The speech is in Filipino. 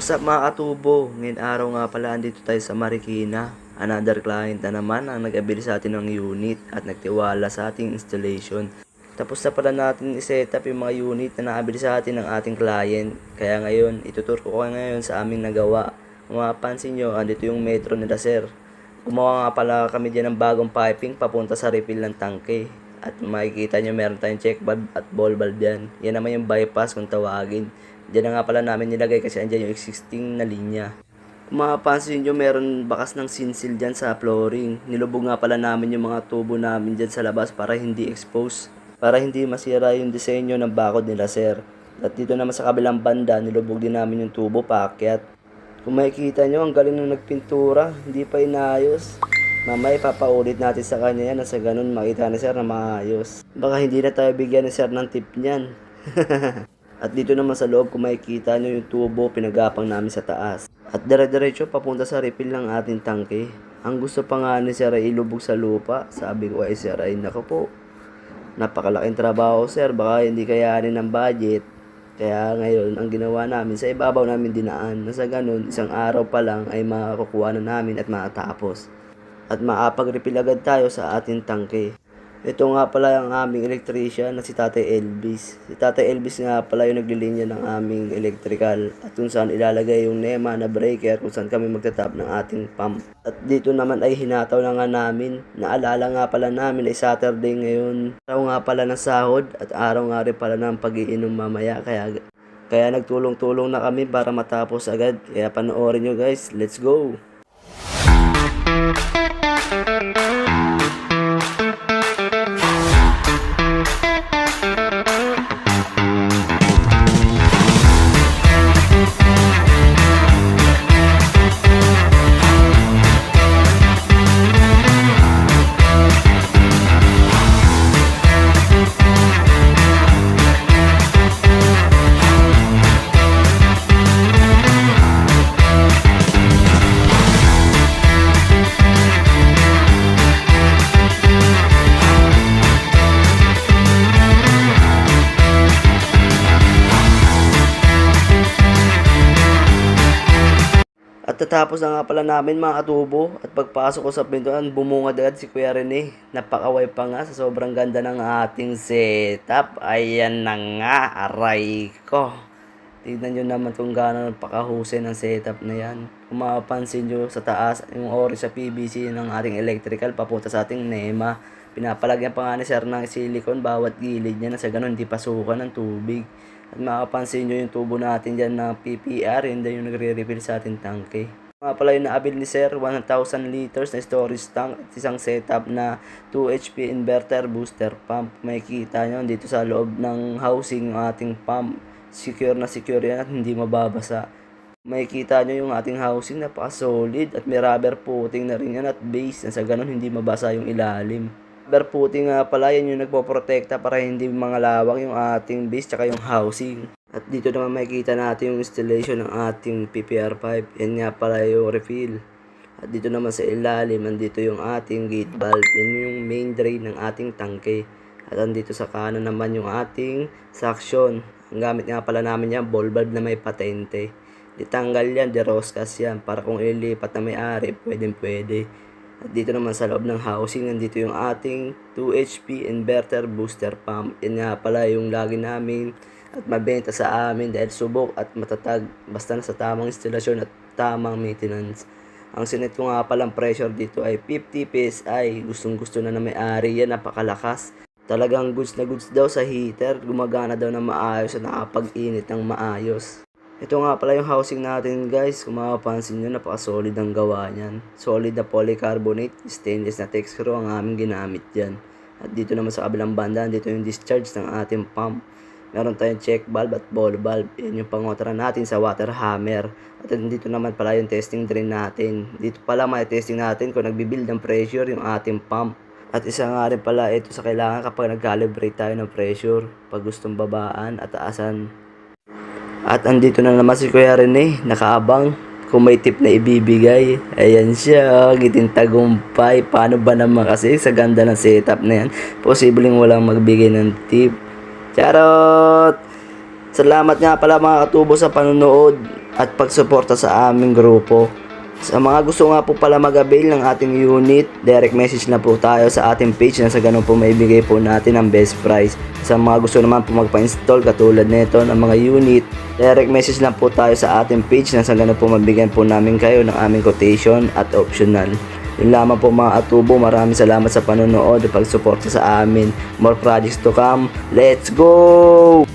What's up mga katubo? Ngayon araw nga pala andito tayo sa Marikina. Another client na naman ang nag-abili sa atin ng unit at nagtiwala sa ating installation. Tapos na pala natin i-set up yung mga unit na naabili sa atin ng ating client. Kaya ngayon, ituturo ko kayo ngayon sa aming nagawa. Kung mapapansin nyo, andito yung metro nila sir. Gumawa nga pala kami dyan ng bagong piping papunta sa refill ng tangke. At makikita nyo meron tayong check valve at ball valve dyan. Yan naman yung bypass kung tawagin. Diyan na nga pala namin nilagay kasi andyan yung existing na linya. Kung mapapansin nyo, meron bakas ng sinsil dyan sa flooring. Nilubog nga pala namin yung mga tubo namin dyan sa labas para hindi expose. Para hindi masira yung disenyo ng bakod nila sir. At dito naman sa kabilang banda, nilubog din namin yung tubo paakyat. Kung makikita nyo, ang galing nung nagpintura, hindi pa inayos. Mamaya papaulit natin sa kanya yan na sa ganun makita ni sir na maayos. Baka hindi na tayo bigyan ni sir ng tip niyan. At dito naman sa loob, kung makikita nyo yung tubo, pinagapang namin sa taas. At dire-diretso papunta sa refill ng ating tangke. Ang gusto pa nga ni sir ay ilubog sa lupa. Sabi ko ay sir ay naku po, napakalaking trabaho sir, baka hindi kayanin ng budget. Kaya ngayon, ang ginawa namin, sa ibabaw namin dinaan. Na sa ganun, isang araw pa lang ay makakukuha na namin at makatapos. At makapag-refill agad tayo sa ating tangke. Ito nga pala ang aming electrician na si Tatay Elvis. Si Tatay Elvis nga pala yung naglilinya ng aming electrical at kung saan ilalagay yung NEMA na breaker kung saan kami magtatap ng ating pump. At dito naman ay hinataw na nga namin. Naalala nga pala namin ay Saturday ngayon. Araw nga pala ng sahod at araw nga rin pala ng pag-iinom mamaya. Kaya nagtulong-tulong na kami para matapos agad. Kaya panoorin nyo guys. Let's go! At tatapos na nga pala namin mga katubo at pagpasok ko sa pintuan, bumungad agad si Kuya Rene. Napakaway pa nga sa sobrang ganda ng ating setup. Ayan na nga, aray ko. Tignan nyo naman kung gaano napakahusay ng setup na yan. Kung mapapansin nyo sa taas, yung ori sa PVC ng ating electrical papunta sa ating NEMA. Pinapalagyan pa nga ni sir ng silicone bawat gilid niya na sa ganun hindi pasukan ng tubig. At makapansin nyo yung tubo natin dyan na PPR, hindi yung nagre-refill sa ating tangke. Mga pala yung naabil ni sir, 1,000 liters na storage tank at isang setup na 2 HP inverter booster pump. Makikita nyo dito sa loob ng housing yung ating pump. Secure na secure yan at hindi mababasa. Makikita nyo yung ating housing, napaka-solid at may rubber footing na rin yan at base na sa ganun hindi mabasa yung ilalim. Rubber footing nga pala, yan yung nagpoprotekta para hindi mangalawang yung ating base tsaka yung housing. At dito naman makikita natin yung installation ng ating PPR pipe. Yan nga pala yung refill. At dito naman sa ilalim, andito yung ating gate valve. Yan yung main drain ng ating tangke. At andito sa kanan naman yung ating suction. Ang gamit nga pala namin yan, ball valve na may patente. Ditanggal yan, deroscas yan. Para kung ililipat na may-ari, pwede. At dito naman sa loob ng housing, nandito yung ating 2 HP inverter booster pump. Yan nga pala yung lagi namin at mabenta sa amin dahil subok at matatag basta na sa tamang instalasyon at tamang maintenance. Ang sinet ko nga palang pressure dito ay 50 PSI. Gustong gusto na may-ari yan, napakalakas. Talagang goods na goods daw sa heater. Gumagana daw na maayos at nakapag-init ng maayos. Ito nga pala yung housing natin guys. Kung mapapansin nyo, napaka-solid ang gawa niyan. Solid na polycarbonate, stainless na texture ang aming ginamit dyan. At dito naman sa kabilang banda, dito yung discharge ng ating pump. Meron tayong check valve at ball valve. Yan yung pangotra natin sa water hammer. At dito naman pala yung testing drain natin. Dito pala may testing natin kung nagbibuild ng pressure yung ating pump. At isa nga rin pala ito sa kailangan kapag nag-calibrate tayo ng pressure. Pag gustong babaan at taasan. At andito na naman si Kuya Rene, nakaabang kung may tip na ibibigay. Ayan siya, giting tagumpay. Paano ba naman kasi sa ganda ng setup na yan, posibleng walang magbigay ng tip. Charot! Salamat nga pala mga katubo sa panonood. at pagsuporta sa aming grupo. Sa mga gusto nga po pala mag-avail ng ating unit, direct message na po tayo sa ating page na sa ganun po maibigay po natin ang best price. Sa mga gusto naman po magpa-install katulad nito ng mga unit, direct message lang po tayo sa ating page na sa ganun po mabigyan po namin kayo ng aming quotation at optional. Yun lamang po mga atubo, maraming salamat sa panonood at pagsuporta sa amin. More projects to come, let's go!